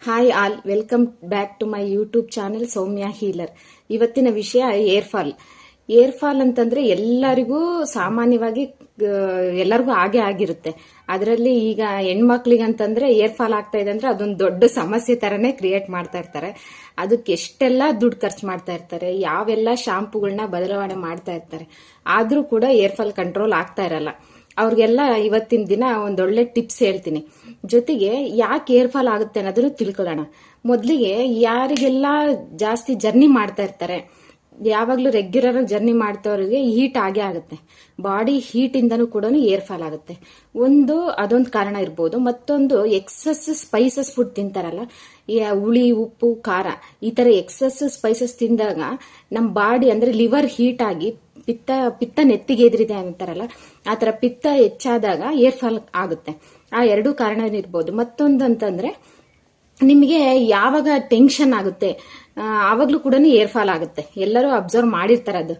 Hi all, welcome back to my YouTube channel Soumya healer. ಇವತ್ತಿನ ವಿಷಯ hair fall. Hair fall ಅಂತಂದ್ರೆ ಎಲ್ಲರಿಗೂ ಸಾಮಾನ್ಯವಾಗಿ ಎಲ್ಲರಿಗೂ ಹಾಗೆ ಆಗಿರುತ್ತೆ. ಅದರಲ್ಲಿ ಈಗ ಹೆಣ್ಮಕ್ಳಿಗಂತಂದ್ರೆ ಏರ್ ಫಾಲ್ ಆಗ್ತಾ ಇದೆ ಅಂದ್ರೆ ಅದೊಂದು ದೊಡ್ಡ ಸಮಸ್ಯೆ ತರನೇ ಕ್ರಿಯೇಟ್ ಮಾಡ್ತಾ ಇರ್ತಾರೆ. ಅದಕ್ಕೆ ಎಷ್ಟೆಲ್ಲ ದುಡ್ಡು ಖರ್ಚು ಮಾಡ್ತಾ ಇರ್ತಾರೆ, ಯಾವೆಲ್ಲ ಶಾಂಪುಗಳನ್ನ ಬದಲಾವಣೆ ಮಾಡ್ತಾ ಇರ್ತಾರೆ, ಆದ್ರೂ ಕೂಡ ಏರ್ ಫಾಲ್ ಕಂಟ್ರೋಲ್ ಆಗ್ತಾ ಇರಲ್ಲ. ಅವ್ರಿಗೆಲ್ಲ ಇವತ್ತಿನ ದಿನ ಒಂದೊಳ್ಳೆ ಟಿಪ್ಸ್ ಹೇಳ್ತೀನಿ. ಜೊತೆಗೆ ಯಾಕೆ ಏರ್ ಫಾಲ್ ಆಗುತ್ತೆ ಅನ್ನೋದನ್ನು ತಿಳ್ಕೊಳ್ಳೋಣ. ಮೊದಲಿಗೆ ಯಾರಿಗೆಲ್ಲ ಜಾಸ್ತಿ ಜರ್ನಿ ಮಾಡ್ತಾ ಇರ್ತಾರೆ, ಯಾವಾಗ್ಲೂ ರೆಗ್ಯುಲರ್ ಆಗಿ ಜರ್ನಿ ಮಾಡ್ತವ್ರಿಗೆ ಹೀಟ್ ಆಗೇ ಆಗುತ್ತೆ. ಬಾಡಿ ಹೀಟ್ ಇಂದನೂ ಕೂಡ ಏರ್ ಫಾಲ್ ಆಗುತ್ತೆ. ಅದೊಂದು ಕಾರಣ ಇರ್ಬೋದು. ಮತ್ತೊಂದು ಎಕ್ಸಸ್ ಸ್ಪೈಸಸ್ ಫುಡ್ ತಿಂತಾರಲ್ಲ, ಹುಳಿ, ಉಪ್ಪು, ಖಾರ, ಈ ತರ ಎಕ್ಸಸ್ ಸ್ಪೈಸಸ್ ತಿಂದಾಗ ನಮ್ಮ ಬಾಡಿ ಅಂದ್ರೆ ಲಿವರ್ ಹೀಟ್ ಆಗಿ ಪಿತ್ತ ನೆತ್ತಿಗೆ ಎದ್ರಿದೆ ಅಂತಾರಲ್ಲ, ಆ ತರ ಪಿತ್ತ ಹೆಚ್ಚಾದಾಗ ಏರ್ ಫಾಲ್ ಆಗುತ್ತೆ. ಆ ಎರಡೂ ಕಾರಣ ಇರ್ಬೋದು. ಮತ್ತೊಂದು ಅಂತಂದ್ರೆ ನಿಮಗೆ ಯಾವಾಗ ಟೆನ್ಷನ್ ಆಗುತ್ತೆ ಆವಾಗ್ಲೂ ಕೂಡ ಏರ್ ಫಾಲ್ ಆಗುತ್ತೆ. ಎಲ್ಲರೂ ಅಬ್ಸರ್ವ್ ಮಾಡಿರ್ತಾರೆ. ಅದು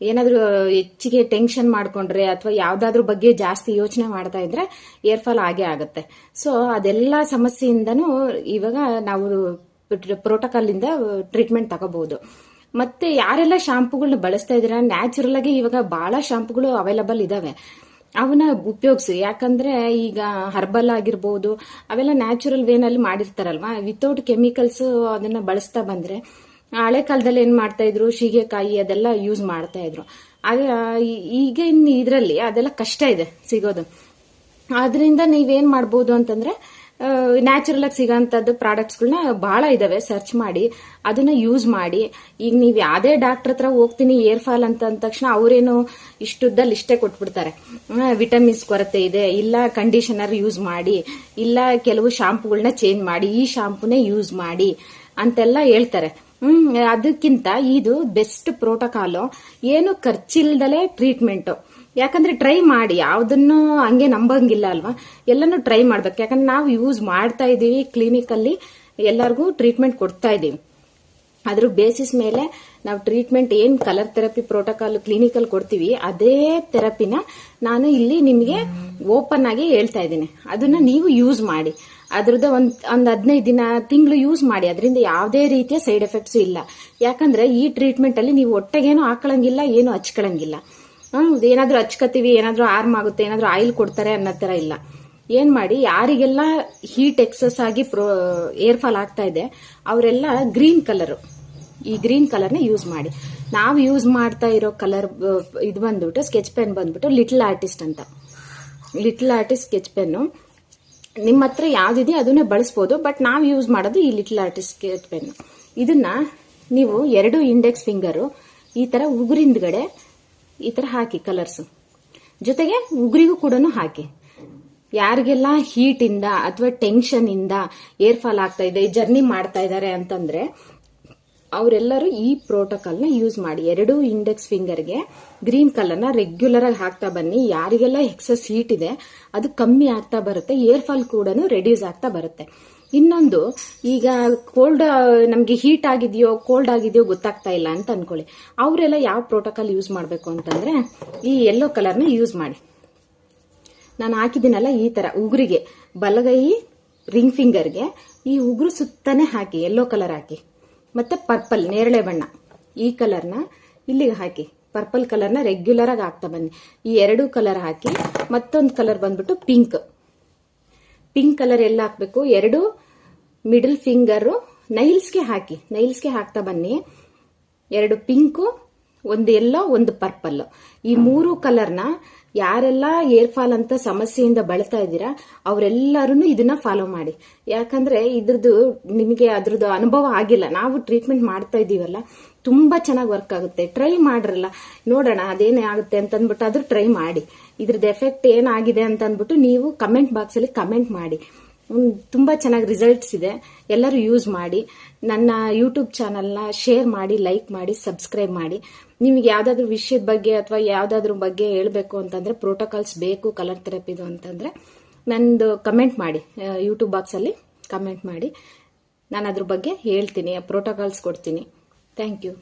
ಏನಾದ್ರೂ ಹೆಚ್ಚಿಗೆ ಟೆನ್ಷನ್ ಮಾಡ್ಕೊಂಡ್ರೆ ಅಥವಾ ಯಾವ್ದಾದ್ರ ಬಗ್ಗೆ ಜಾಸ್ತಿ ಯೋಚನೆ ಮಾಡ್ತಾ ಇದ್ರೆ ಏರ್ ಫಾಲ್ ಆಗೇ ಆಗುತ್ತೆ. ಸೊ ಅದೆಲ್ಲ ಸಮಸ್ಯೆಯಿಂದನೂ ಇವಾಗ ನಾವು ಪ್ರೋಟೋಕಾಲ್ ಇಂದ ಟ್ರೀಟ್ಮೆಂಟ್ ತಗೋಬಹುದು. ಮತ್ತೆ ಯಾರೆಲ್ಲ ಶಾಂಪುಗಳನ್ನ ಬಳಸ್ತಾ ಇದೀರ, ನ್ಯಾಚುರಲ್ ಆಗಿ ಇವಾಗ ಬಹಳ ಶಾಂಪುಗಳು ಅವೈಲಬಲ್ ಇದಾವೆ, ಅವನ್ನ ಉಪಯೋಗಿಸಿ. ಯಾಕಂದ್ರೆ ಈಗ ಹರ್ಬಲ್ ಆಗಿರ್ಬೋದು, ಅವೆಲ್ಲ ನ್ಯಾಚುರಲ್ ವೇನಲ್ಲಿ ಮಾಡಿರ್ತಾರಲ್ವಾ, ವಿತೌಟ್ ಕೆಮಿಕಲ್ಸ್ ಅದನ್ನ ಬಳಸ್ತಾ ಬಂದ್ರೆ. ಹಳೆ ಕಾಲದಲ್ಲಿ ಏನ್ ಮಾಡ್ತಾ ಇದ್ರು, ಶೀಗೆಕಾಯಿ ಅದೆಲ್ಲ ಯೂಸ್ ಮಾಡ್ತಾ ಇದ್ರು. ಈಗ ಇದ್ರಲ್ಲಿ ಅದೆಲ್ಲ ಕಷ್ಟ ಇದೆ ಸಿಗೋದು. ಆದ್ರಿಂದ ನೀವೇನ್ ಮಾಡ್ಬೋದು ಅಂತಂದ್ರೆ ನ್ಯಾಚುರಲ್ ಆಗಿ ಸಿಗೋಂಥದ್ದು ಪ್ರಾಡಕ್ಟ್ಸ್ಗಳನ್ನ ಬಹಳ ಇದಾವೆ, ಸರ್ಚ್ ಮಾಡಿ ಅದನ್ನ ಯೂಸ್ ಮಾಡಿ. ಈಗ ನೀವು ಯಾವ್ದೇ ಡಾಕ್ಟರ್ ಹತ್ರ ಹೋಗ್ತೀನಿ ಏರ್ ಫಾಲ್ ಅಂತ ಅಂದ ತಕ್ಷಣ ಅವರೇನು ಇಷ್ಟುದ್ದಲ್ಲಿ ಇಷ್ಟೇ ಕೊಟ್ಬಿಡ್ತಾರೆ. ವಿಟಮಿನ್ಸ್ ಕೊರತೆ ಇದೆ, ಇಲ್ಲ ಕಂಡೀಷನರ್ ಯೂಸ್ ಮಾಡಿ, ಇಲ್ಲ ಕೆಲವು ಶಾಂಪುಗಳನ್ನ ಚೇಂಜ್ ಮಾಡಿ, ಈ ಶಾಂಪೂನೇ ಯೂಸ್ ಮಾಡಿ ಅಂತೆಲ್ಲ ಹೇಳ್ತಾರೆ. ಅದಕ್ಕಿಂತ ಇದು ಬೆಸ್ಟ್ ಪ್ರೋಟೋಕಾಲು. ಏನು ಖರ್ಚಿಲ್ದಲೇ ಟ್ರೀಟ್ಮೆಂಟ್. ಯಾಕಂದ್ರೆ ಟ್ರೈ ಮಾಡಿ, ಯಾವ್ದನ್ನು ಹಂಗೆ ನಂಬಂಗಿಲ್ಲ ಅಲ್ವಾ, ಎಲ್ಲಾನು ಟ್ರೈ ಮಾಡ್ಬೇಕು. ಯಾಕಂದ್ರೆ ನಾವು ಯೂಸ್ ಮಾಡ್ತಾ ಇದೀವಿ, ಕ್ಲಿನಿಕ್ ಅಲ್ಲಿ ಎಲ್ಲರಿಗೂ ಟ್ರೀಟ್ಮೆಂಟ್ ಕೊಡ್ತಾ ಇದೀವಿ. ಅದ್ರ ಬೇಸಿಸ್ ಮೇಲೆ ನಾವು ಟ್ರೀಟ್ಮೆಂಟ್ ಏನ್ ಕಲರ್ ಥೆರಪಿ ಪ್ರೋಟೋಕಾಲ್ ಕ್ಲಿನಿಕಲ್ ಕೊಡ್ತೀವಿ, ಅದೇ ಥೆರಪಿನ ನಾನು ಇಲ್ಲಿ ನಿಮಗೆ ಓಪನ್ ಆಗಿ ಹೇಳ್ತಾ ಇದ್ದೀನಿ. ಅದನ್ನ ನೀವು ಯೂಸ್ ಮಾಡಿ. ಅದ್ರದ್ದು ಒಂದ್ 15 ದಿನ, ತಿಂಗಳು ಯೂಸ್ ಮಾಡಿ. ಅದರಿಂದ ಯಾವುದೇ ರೀತಿಯ ಸೈಡ್ ಎಫೆಕ್ಟ್ಸ್ ಇಲ್ಲ. ಯಾಕಂದ್ರೆ ಈ ಟ್ರೀಟ್ಮೆಂಟ್ ಅಲ್ಲಿ ನೀವು ಹೊಟ್ಟೆಗೇನು ಹಾಕೊಳಂಗಿಲ್ಲ, ಏನು ಹಚ್ಕೊಳಂಗಿಲ್ಲ. ಏನಾದ್ರೂ ಹಚ್ಕತೀವಿ, ಏನಾದ್ರೂ ಆರ್ಮ್ ಆಗುತ್ತೆ, ಏನಾದ್ರೂ ಆಯಿಲ್ ಕೊಡ್ತಾರೆ ಅನ್ನೋ ತರ ಇಲ್ಲ. ಏನ್ ಮಾಡಿ, ಯಾರಿಗೆಲ್ಲ ಹೀಟ್ ಎಕ್ಸಸ್ ಆಗಿ ಏರ್ ಫಾಲ್ ಆಗ್ತಾ ಇದೆ ಅವರೆಲ್ಲ ಈ ಗ್ರೀನ್ ಕಲರ್ನ ಯೂಸ್ ಮಾಡಿ. ನಾವು ಯೂಸ್ ಮಾಡ್ತಾ ಇರೋ ಕಲರ್ ಇದು ಬಂದ್ಬಿಟ್ಟು ಸ್ಕೆಚ್ ಪೆನ್ ಬಂದ್ಬಿಟ್ಟು ಲಿಟಲ್ ಆರ್ಟಿಸ್ಟ್ ಸ್ಕೆಚ್ ಪೆನ್ನು. ನಿಮ್ಮ ಹತ್ರ ಯಾವ್ದಿದೆ ಅದನ್ನೇ ಬಳಸ್ಬೋದು, ಬಟ್ ನಾವು ಯೂಸ್ ಮಾಡೋದು ಈ ಲಿಟಲ್ ಆರ್ಟಿಸ್ಟ್ ಸ್ಕೆಚ್ ಪೆನ್. ಇದನ್ನ ನೀವು 2 ಇಂಡೆಕ್ಸ್ ಫಿಂಗರು ಈ ತರ ಉಗುರಿಂದ್ಗಡೆ ಈ ತರ ಹಾಕಿ ಕಲರ್ಸ್, ಜೊತೆಗೆ ಉಗುರಿಗೂ ಕೂಡ ಹಾಕಿ. ಯಾರಿಗೆಲ್ಲ ಹೀಟ್ ಇಂದ ಅಥವಾ ಟೆನ್ಷನ್ ಇಂದ ಏರ್ ಫಾಲ್ ಆಗ್ತಾ ಇದೆ, ಜರ್ನಿ ಮಾಡ್ತಾ ಇದ್ದಾರೆ ಅಂತಂದ್ರೆ ಅವರೆಲ್ಲರೂ ಈ ಪ್ರೋಟೋಕಾಲ್ ನ ಯೂಸ್ ಮಾಡಿ. 2 ಇಂಡೆಕ್ಸ್ ಫಿಂಗರ್ಗೆ ಗ್ರೀನ್ ಕಲರ್ನ ರೆಗ್ಯುಲರ್ ಆಗಿ ಹಾಕ್ತಾ ಬನ್ನಿ. ಯಾರಿಗೆಲ್ಲ ಎಕ್ಸಸ್ ಹೀಟ್ ಇದೆ ಅದು ಕಮ್ಮಿ ಆಗ್ತಾ ಬರುತ್ತೆ, ಏರ್ ಫಾಲ್ ಕೂಡ ರೆಡ್ಯೂಸ್ ಆಗ್ತಾ ಬರುತ್ತೆ. ಇನ್ನೊಂದು, ಈಗ ನಮ್ಗೆ ಹೀಟ್ ಆಗಿದೆಯೋ ಕೋಲ್ಡ್ ಆಗಿದೆಯೋ ಗೊತ್ತಾಗ್ತಾ ಇಲ್ಲ ಅಂತ ಅನ್ಕೊಳ್ಳಿ. ಅವರೆಲ್ಲ ಯಾವ ಪ್ರೋಟೋಕಾಲ್ ಯೂಸ್ ಮಾಡಬೇಕು ಅಂತಂದ್ರೆ ಈ ಯೆಲ್ಲೋ ಕಲರ್ನ ಯೂಸ್ ಮಾಡಿ. ನಾನು ಹಾಕಿದ್ದೀನಲ್ಲ ಈ ತರ ಉಗುರಿಗೆ, ಬಲಗೈ ರಿಂಗ್ ಫಿಂಗರ್ಗೆ ಈ ಉಗುರು ಸುತ್ತಾನೆ ಹಾಕಿ, ಯೆಲ್ಲೋ ಕಲರ್ ಹಾಕಿ. ಮತ್ತೆ ಪರ್ಪಲ್ ನೇರಳೆ ಬಣ್ಣ ಈ ಕಲರ್ನ ಇಲ್ಲಿಗೆ ಹಾಕಿ, ಪರ್ಪಲ್ ಕಲರ್ನ ರೆಗ್ಯುಲರ್ ಆಗಿ ಹಾಕ್ತಾ ಬನ್ನಿ. ಈ 2 ಕಲರ್ ಹಾಕಿ. ಮತ್ತೊಂದು ಕಲರ್ ಬಂದ್ಬಿಟ್ಟು ಪಿಂಕ್ ಕಲರ್ ಎಲ್ಲ ಹಾಕ್ಬೇಕು. 2 ಮಿಡಲ್ ಫಿಂಗರ್ ನೈಲ್ಸ್ಗೆ ಹಾಕ್ತಾ ಬನ್ನಿ. 2 ಪಿಂಕು, 1 ಯೆಲ್ಲೋ, 1 ಪರ್ಪಲ್. ಈ 3 ಕಲರ್ನ ಯಾರೆಲ್ಲ ಏರ್ ಫಾಲ್ ಅಂತ ಸಮಸ್ಯೆಯಿಂದ ಬಳತಾ ಇದ್ದೀರಾ ಅವರೆಲ್ಲರೂ ಇದನ್ನ ಫಾಲೋ ಮಾಡಿ. ಯಾಕಂದ್ರೆ ನಿಮಗೆ ಅದ್ರದ್ದು ಅನುಭವ ಆಗಿಲ್ಲ, ನಾವು ಟ್ರೀಟ್ಮೆಂಟ್ ಮಾಡ್ತಾ ಇದೀವಲ್ಲ, ತುಂಬಾ ಚೆನ್ನಾಗಿ ವರ್ಕ್ ಆಗುತ್ತೆ. ಟ್ರೈ ಮಾಡ್ರಲ್ಲ, ನೋಡೋಣ ಅದೇನೇ ಆಗುತ್ತೆ ಅಂತ ಅಂದ್ಬಿಟ್ಟು ಆದ್ರೂ ಟ್ರೈ ಮಾಡಿ. ಇದ್ರದ್ದು ಎಫೆಕ್ಟ್ ಏನಾಗಿದೆ ಅಂತ ಅಂದ್ಬಿಟ್ಟು ನೀವು ಕಮೆಂಟ್ ಬಾಕ್ಸ್ ಅಲ್ಲಿ ಕಮೆಂಟ್ ಮಾಡಿ. ತುಂಬಾ ಚೆನ್ನಾಗಿ ರಿಸಲ್ಟ್ಸ್ ಇದೆ, ಎಲ್ಲರೂ ಯೂಸ್ ಮಾಡಿ. ನನ್ನ ಯೂಟ್ಯೂಬ್ ಚಾನಲ್ನ ಶೇರ್ ಮಾಡಿ, ಲೈಕ್ ಮಾಡಿ, ಸಬ್ಸ್ಕ್ರೈಬ್ ಮಾಡಿ. ನಿಮ್ಗೆ ಯಾವ್ದಾದ್ರು ವಿಷಯದ ಬಗ್ಗೆ ಅಥವಾ ಯಾವ್ದಾದ್ರ ಬಗ್ಗೆ ಹೇಳ್ಬೇಕು ಅಂತಂದ್ರೆ, ಪ್ರೋಟೋಕಾಲ್ಸ್ ಬೇಕು ಕಲರ್ ಥೆರಪಿದು ಅಂತಂದ್ರೆ ನಂದು ಕಮೆಂಟ್ ಮಾಡಿ, ಯೂಟ್ಯೂಬ್ ಬಾಕ್ಸ್ ಅಲ್ಲಿ ಕಮೆಂಟ್ ಮಾಡಿ. ನಾನು ಅದ್ರ ಬಗ್ಗೆ ಹೇಳ್ತೀನಿ, ಪ್ರೋಟೋಕಾಲ್ಸ್ ಕೊಡ್ತೀನಿ. Thank you.